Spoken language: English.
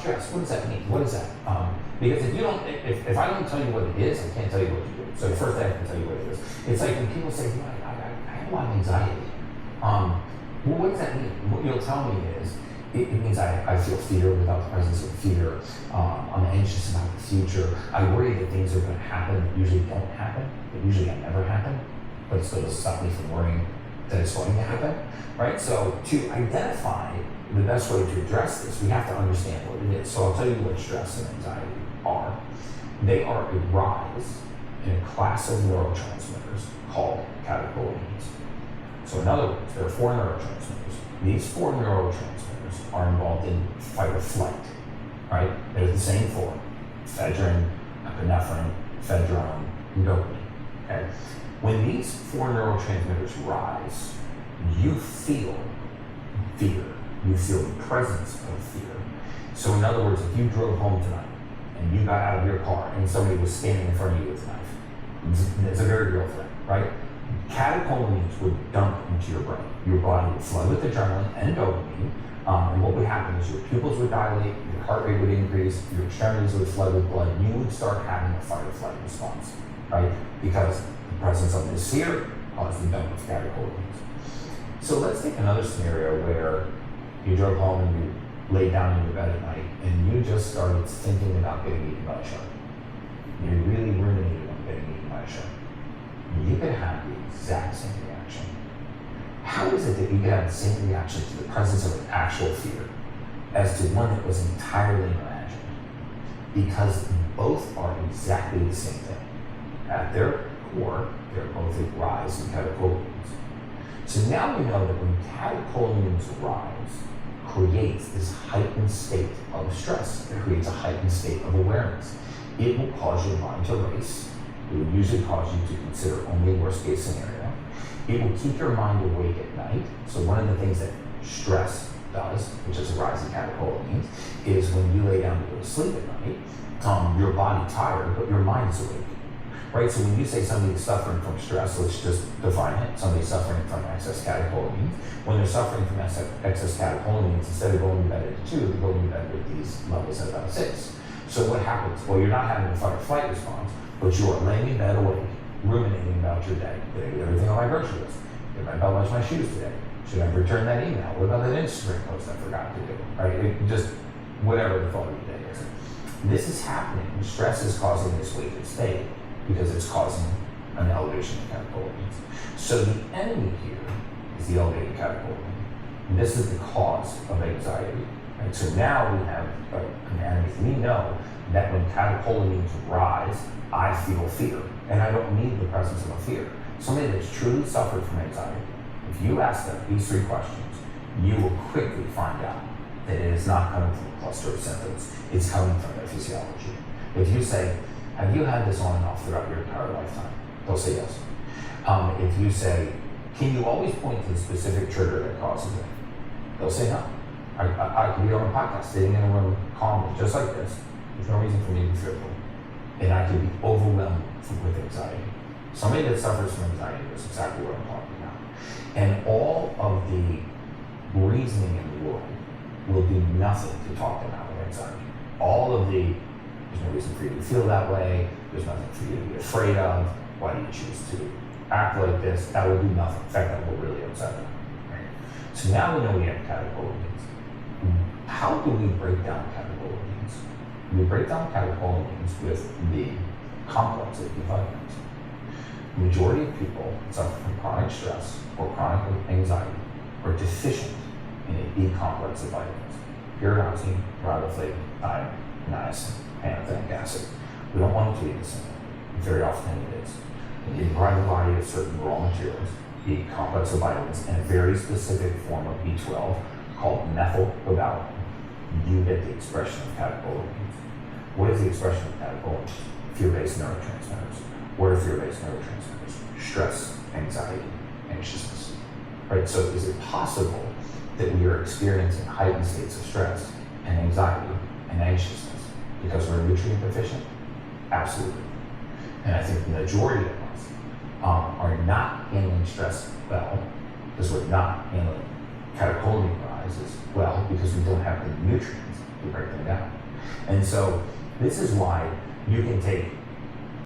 stress? What does that mean? What is that? Because if I don't tell you what it is, I can't tell you what to do. So first I have to tell you what it is. It's like when people say, I have a lot of anxiety. Well, what does that mean? What you'll tell me is, it means I feel fear without the presence of fear. I'm anxious about the future. I worry that things are going to happen that usually don't happen, that usually never happen, but it's going to stop me from worrying that it's going to happen, right? So to identify the best way to address this, we have to understand what it is. So I'll tell you what stress and anxiety are. They are a rise in a class of neurotransmitters called catecholamines. So in other words, there are 4 neurotransmitters. These 4 neurotransmitters are involved in fight or flight, right? They're the same 4: ephedrine, epinephrine, ephedrone, and dopamine, okay? When these 4 neurotransmitters rise, you feel fear. You feel the presence of fear. So in other words, if you drove home tonight and you got out of your car and somebody was standing in front of you with a knife, it's a very real threat, right? Catecholamines would dump into your brain. Your body would flood with adrenaline and dopamine, and what would happen is your pupils would dilate, your heart rate would increase, your extremities would flood with blood, and you would start having a fight or flight response, right? Because the presence of this fear causes the dump of catecholamines. So let's take another scenario where you drove home and you laid down in your bed at night and you just started thinking about getting eaten by a shark. You really ruminated on getting eaten by a shark. You could have the exact same reaction. How is it that you could have the same reaction to the presence of an actual fear as to one that was entirely imagined? Because both are exactly the same thing. At their core, they're both a rise in catecholamines. So now we know that when catecholamines rise, creates this heightened state of stress. It creates a heightened state of awareness. It will cause your mind to race. It will usually cause you to consider only worst case scenario. It will keep your mind awake at night. So one of the things that stress does, which is a rise in catecholamines, is when you lay down to go to sleep at night, your body tired, but your mind is awake. Right, so when you say somebody's suffering from stress, let's just define it. Somebody's suffering from excess catecholamines. When they're suffering from excess catecholamines, instead of going to bed at 2, they're going to bed with these levels at about 6. So what happens? Well, you're not having a fight or flight response, but you are laying in bed awake, ruminating about your day. Did I get everything on my grocery list? Did my belt watch my shoes today? Should I return that email? What about that Instagram post I forgot to do? Right? Just whatever the thought of the day is. This is happening. Stress is causing this weighted state, because it's causing an elevation of catecholamines. So the enemy here is the elevated catecholamine. And this is the cause of anxiety. Right? So now we have an enemy. We know that when catecholamines rise, I feel fear. And I don't need the presence of a fear. Somebody that's truly suffered from anxiety, if you ask them these 3 questions, you will quickly find out that it is not coming from a cluster of symptoms. It's coming from their physiology. If you say, have you had this on and off throughout your entire lifetime? They'll say yes. If you say, can you always point to the specific trigger that causes it? They'll say no. I could be on a podcast, sitting in a room calmly, just like this. There's no reason for me to be fearful. And I could be overwhelmed with anxiety. Somebody that suffers from anxiety knows exactly what I'm talking about. And all of the reasoning in the world will do nothing to talk them out of anxiety. All of the there's no reason for you to feel that way. There's nothing for you to be afraid of. Why do you choose to act like this? That will do nothing. In fact, that will really upset them. Right? So now we know we have catecholamines. How do we break down catecholamines? We break down catecholamines with the complex of B vitamins. The majority of people that suffer from chronic stress or chronic anxiety are deficient in a B complex of vitamins: pyridoxine, riboflavin, iodine, niacin, pantothenic acid. We don't want it to be the same. Very often it is. And you provide the body with certain raw materials, B complex of vitamins, and a very specific form of B12 called methylcobalamin. You get the expression of catecholamines. What is the expression of catecholamines? Fear-based neurotransmitters. What are fear-based neurotransmitters? Stress, anxiety, anxiousness. Right? So is it possible that we are experiencing heightened states of stress and anxiety and anxiousness because we're nutrient deficient? Absolutely. And I think the majority of us are not handling stress well because we're not handling catecholamine rises well because we don't have the nutrients break them down. And so this is why you can take